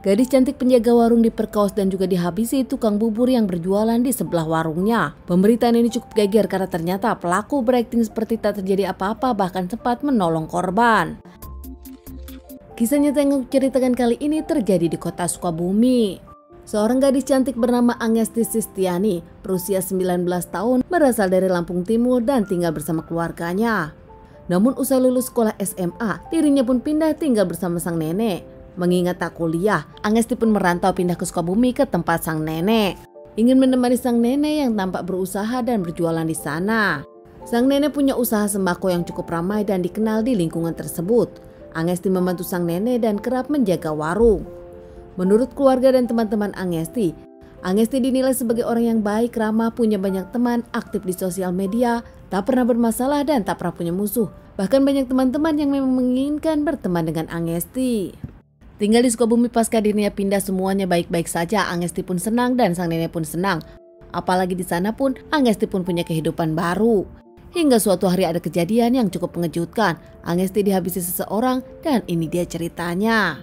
Gadis cantik penjaga warung diperkos dan juga dihabisi tukang bubur yang berjualan di sebelah warungnya. Pemberitaan ini cukup geger karena ternyata pelaku berakting seperti tak terjadi apa-apa, bahkan sempat menolong korban. Kisah nyata yang aku ceritakan kali ini terjadi di kota Sukabumi. Seorang gadis cantik bernama Angesti Sistiani, berusia 19 tahun, berasal dari Lampung Timur dan tinggal bersama keluarganya. Namun usai lulus sekolah SMA, dirinya pun pindah tinggal bersama sang nenek. Mengingat tak kuliah, Angesti pun merantau pindah ke Sukabumi ke tempat sang nenek. Ingin menemani sang nenek yang tampak berusaha dan berjualan di sana. Sang nenek punya usaha sembako yang cukup ramai dan dikenal di lingkungan tersebut. Angesti membantu sang nenek dan kerap menjaga warung. Menurut keluarga dan teman-teman Angesti dinilai sebagai orang yang baik, ramah, punya banyak teman, aktif di sosial media, tak pernah bermasalah dan tak pernah punya musuh. Bahkan banyak teman-teman yang memang menginginkan berteman dengan Angesti. Tinggal di Sukabumi pasca dirinya pindah, semuanya baik-baik saja. Angesti pun senang dan sang nenek pun senang. Apalagi di sana pun Angesti pun punya kehidupan baru. Hingga suatu hari ada kejadian yang cukup mengejutkan. Angesti dihabisi seseorang dan ini dia ceritanya.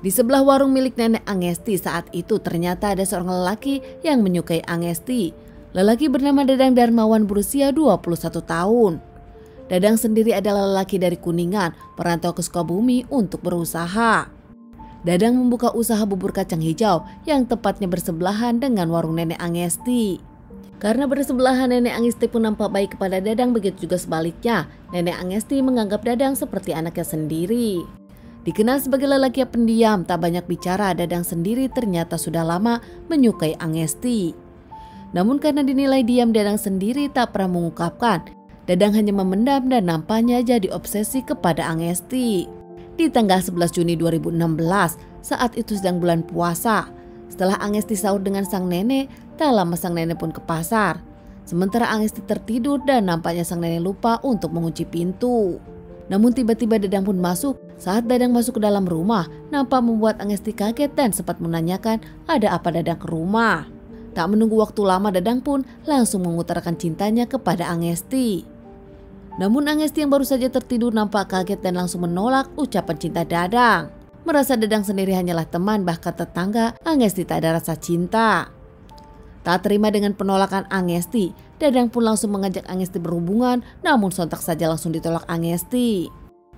Di sebelah warung milik nenek Angesti saat itu ternyata ada seorang lelaki yang menyukai Angesti. Lelaki bernama Dadang Darmawan berusia 21 tahun. Dadang sendiri adalah lelaki dari Kuningan, merantau ke Sukabumi untuk berusaha. Dadang membuka usaha bubur kacang hijau yang tepatnya bersebelahan dengan warung nenek Angesti. Karena bersebelahan, nenek Angesti pun nampak baik kepada Dadang, begitu juga sebaliknya. Nenek Angesti menganggap Dadang seperti anaknya sendiri. Dikenal sebagai lelaki yang pendiam, tak banyak bicara, Dadang sendiri ternyata sudah lama menyukai Angesti. Namun karena dinilai diam, Dadang sendiri tak pernah mengungkapkan. Dadang hanya memendam dan nampaknya jadi obsesi kepada Angesti. Di tanggal 11 Juni 2016, saat itu sedang bulan puasa. Setelah Angesti sahur dengan sang nenek, tak lama sang nenek pun ke pasar. Sementara Angesti tertidur dan nampaknya sang nenek lupa untuk mengunci pintu. Namun tiba-tiba Dadang pun masuk. Saat Dadang masuk ke dalam rumah, nampak membuat Angesti kaget dan sempat menanyakan ada apa Dadang ke rumah. Tak menunggu waktu lama, Dadang pun langsung mengutarakan cintanya kepada Angesti. Namun Angesti yang baru saja tertidur nampak kaget dan langsung menolak ucapan cinta Dadang. Merasa Dadang sendiri hanyalah teman, bahkan tetangga, Angesti tak ada rasa cinta. Tak terima dengan penolakan Angesti, Dadang pun langsung mengajak Angesti berhubungan, namun sontak saja langsung ditolak Angesti.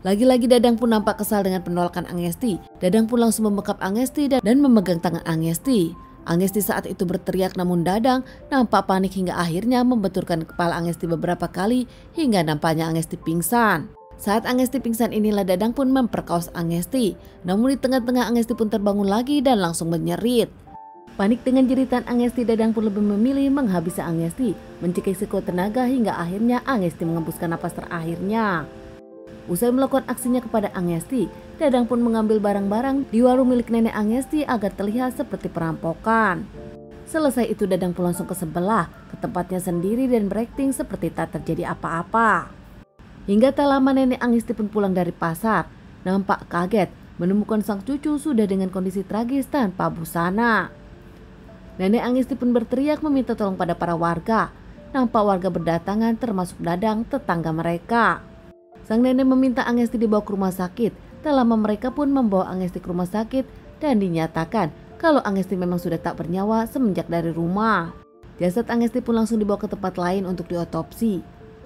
Lagi-lagi Dadang pun nampak kesal dengan penolakan Angesti. Dadang pun langsung membekap Angesti dan memegang tangan Angesti. Angesti saat itu berteriak, namun Dadang nampak panik hingga akhirnya membenturkan kepala Angesti beberapa kali hingga nampaknya Angesti pingsan. Saat Angesti pingsan inilah Dadang pun memperkaos Angesti. Namun di tengah-tengah Angesti pun terbangun lagi dan langsung menjerit. Panik dengan jeritan Angesti, Dadang pun lebih memilih menghabisi Angesti, mencekik sekuat tenaga hingga akhirnya Angesti mengembuskan napas terakhirnya. Usai melakukan aksinya kepada Angesti, Dadang pun mengambil barang-barang di warung milik nenek Angesti agar terlihat seperti perampokan. Selesai itu Dadang pun langsung ke sebelah, ke tempatnya sendiri dan berakting seperti tak terjadi apa-apa. Hingga tak lama nenek Angesti pun pulang dari pasar, nampak kaget menemukan sang cucu sudah dengan kondisi tragis tanpa busana. Nenek Angesti pun berteriak meminta tolong pada para warga. Nampak warga berdatangan termasuk Dadang, tetangga mereka. Sang nenek meminta Angesti dibawa ke rumah sakit. Tak lama mereka pun membawa Angesti ke rumah sakit dan dinyatakan kalau Angesti memang sudah tak bernyawa semenjak dari rumah. Jasad Angesti pun langsung dibawa ke tempat lain untuk diotopsi.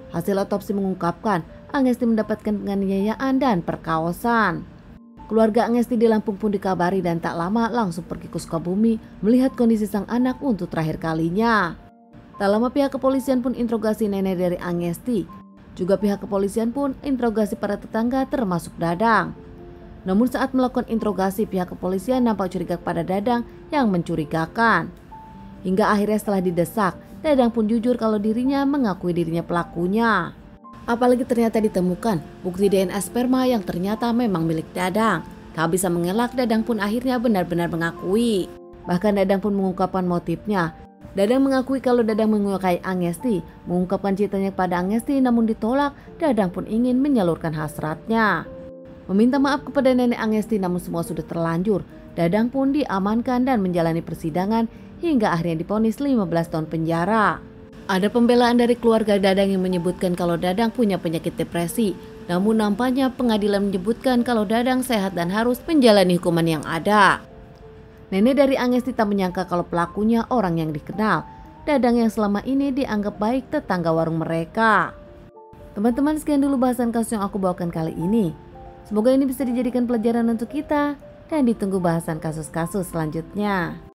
Hasil otopsi mengungkapkan Angesti mendapatkan penganiayaan dan perkawasan. Keluarga Angesti di Lampung pun dikabari dan tak lama langsung pergi ke Sukabumi melihat kondisi sang anak untuk terakhir kalinya. Tak lama pihak kepolisian pun interogasi nenek dari Angesti. Juga pihak kepolisian pun interogasi para tetangga termasuk Dadang. Namun saat melakukan interogasi, pihak kepolisian nampak curiga kepada Dadang yang mencurigakan. Hingga akhirnya setelah didesak, Dadang pun jujur kalau dirinya mengakui dirinya pelakunya. Apalagi ternyata ditemukan bukti DNA sperma yang ternyata memang milik Dadang. Tak bisa mengelak, Dadang pun akhirnya benar-benar mengakui. Bahkan Dadang pun mengungkapkan motifnya. Dadang mengakui kalau Dadang menyukai Angesti, mengungkapkan cintanya kepada Angesti, namun ditolak. Dadang pun ingin menyalurkan hasratnya. Meminta maaf kepada nenek Angesti, namun semua sudah terlanjur. Dadang pun diamankan dan menjalani persidangan hingga akhirnya divonis 15 tahun penjara. Ada pembelaan dari keluarga Dadang yang menyebutkan kalau Dadang punya penyakit depresi. Namun nampaknya pengadilan menyebutkan kalau Dadang sehat dan harus menjalani hukuman yang ada. Nenek dari Angesti tak menyangka kalau pelakunya orang yang dikenal. Dadang yang selama ini dianggap baik tetangga warung mereka. Teman-teman, sekian dulu bahasan kasus yang aku bawakan kali ini. Semoga ini bisa dijadikan pelajaran untuk kita dan ditunggu bahasan kasus-kasus selanjutnya.